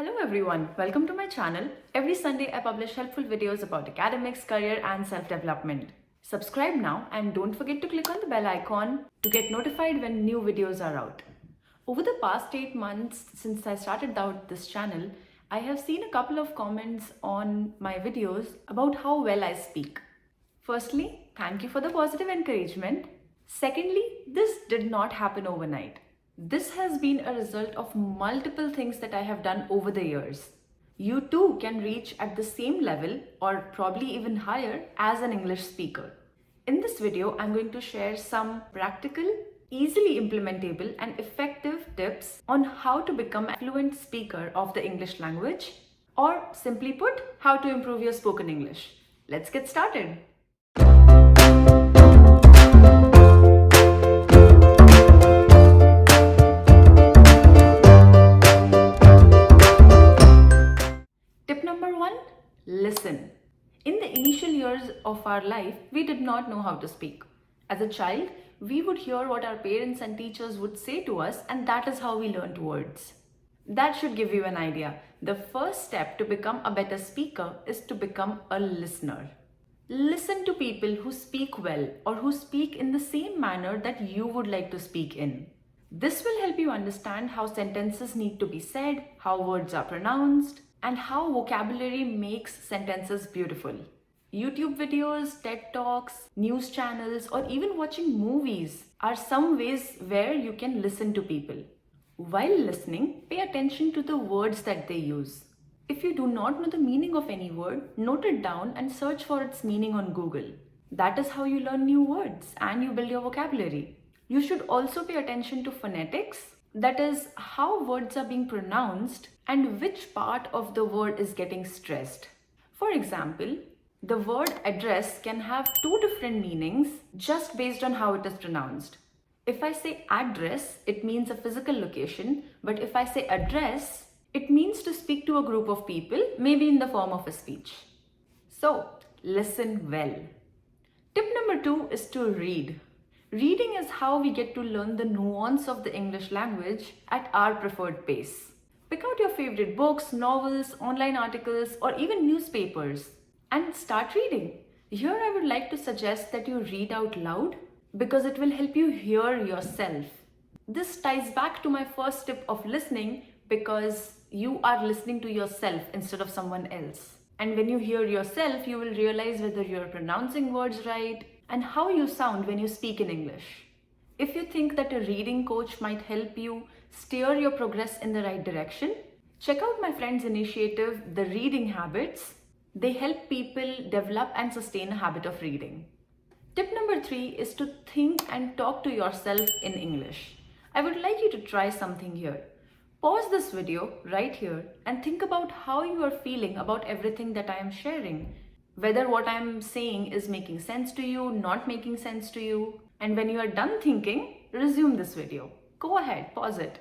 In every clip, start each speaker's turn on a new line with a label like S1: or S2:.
S1: Hello everyone, welcome to my channel. Every Sunday I publish helpful videos about academics, career and self-development. Subscribe now and don't forget to click on the bell icon to get notified when new videos are out. Over the past 8 months since I started out this channel, I have seen a couple of comments on my videos about how well I speak. Firstly, thank you for the positive encouragement. Secondly, this did not happen overnight. This has been a result of multiple things that I have done over the years. You too can reach at the same level or probably even higher as an English speaker. In this video, I'm going to share some practical, easily implementable and effective tips on how to become a fluent speaker of the English language, or simply put, how to improve your spoken English. Let's get started. Tip number 1, listen. In the initial years of our life, we did not know how to speak. As a child, we would hear what our parents and teachers would say to us, and that is how we learned words. That should give you an idea. The first step to become a better speaker is to become a listener. Listen to people who speak well or who speak in the same manner that you would like to speak in. This will help you understand how sentences need to be said, how words are pronounced, and how vocabulary makes sentences beautiful. YouTube videos, TED Talks, news channels, or even watching movies are some ways where you can listen to people. While listening, pay attention to the words that they use. If you do not know the meaning of any word, note it down and search for its meaning on Google. That is how you learn new words and you build your vocabulary. You should also pay attention to phonetics, that is, how words are being pronounced and which part of the word is getting stressed. For example, the word address can have two different meanings just based on how it is pronounced. If I say address, it means a physical location, but if I say address, it means to speak to a group of people, maybe in the form of a speech. So, listen well. Tip number 2 is to read. Reading is how we get to learn the nuance of the English language at our preferred pace. Pick out your favorite books, novels, online articles, or even newspapers and start reading. Here I would like to suggest that you read out loud because it will help you hear yourself. This ties back to my first tip of listening because you are listening to yourself instead of someone else. And when you hear yourself, you will realize whether you're pronouncing words right and how you sound when you speak in English. If you think that a reading coach might help you steer your progress in the right direction, check out my friend's initiative, The Reading Habits. They help people develop and sustain a habit of reading. Tip number 3 is to think and talk to yourself in English. I would like you to try something here. Pause this video right here and think about how you are feeling about everything that I am sharing. Whether what I am saying is making sense to you, not making sense to you. And when you are done thinking, resume this video. Go ahead, pause it.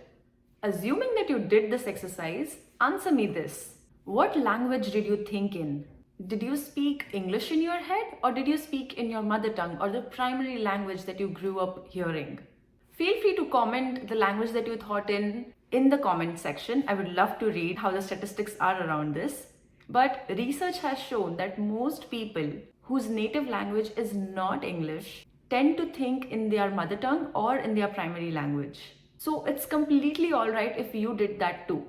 S1: Assuming that you did this exercise, answer me this. What language did you think in? Did you speak English in your head, or did you speak in your mother tongue or the primary language that you grew up hearing? Feel free to comment the language that you thought in the comment section. I would love to read how the statistics are around this. But research has shown that most people whose native language is not English tend to think in their mother tongue or in their primary language. So it's completely alright if you did that too.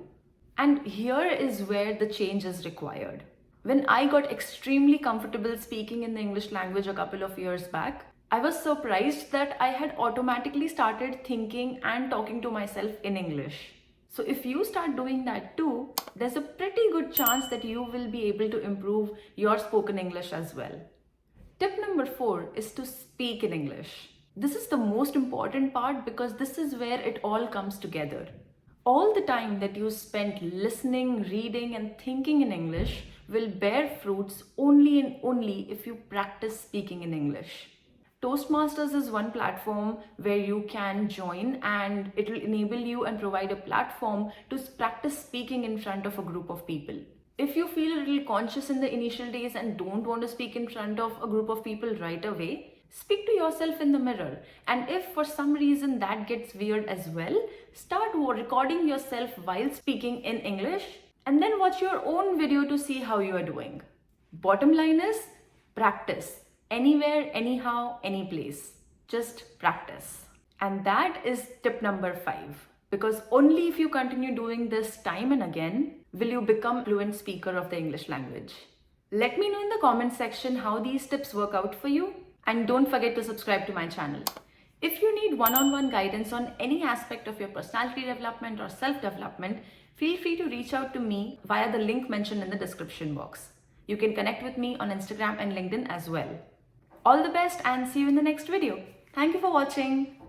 S1: And here is where the change is required. When I got extremely comfortable speaking in the English language a couple of years back, I was surprised that I had automatically started thinking and talking to myself in English. So if you start doing that too, there's a pretty good chance that you will be able to improve your spoken English as well. Tip number 4 is to speak in English. This is the most important part because this is where it all comes together. All the time that you spent listening, reading and thinking in English will bear fruits only and only if you practice speaking in English. Toastmasters is one platform where you can join, and it will enable you and provide a platform to practice speaking in front of a group of people. If you feel a little conscious in the initial days and don't want to speak in front of a group of people right away, speak to yourself in the mirror. And if for some reason that gets weird as well, start recording yourself while speaking in English and then watch your own video to see how you are doing. Bottom line is practice anywhere, anyhow, any place. Just practice. And that is tip number 5. Because only if you continue doing this time and again will you become fluent speaker of the English language. Let me know in the comment section how these tips work out for you, and don't forget to subscribe to my channel. If you need one-on-one guidance on any aspect of your personality development or self-development, feel free to reach out to me via the link mentioned in the description box. You can connect with me on Instagram and LinkedIn as well. All the best and see you in the next video. Thank you for watching.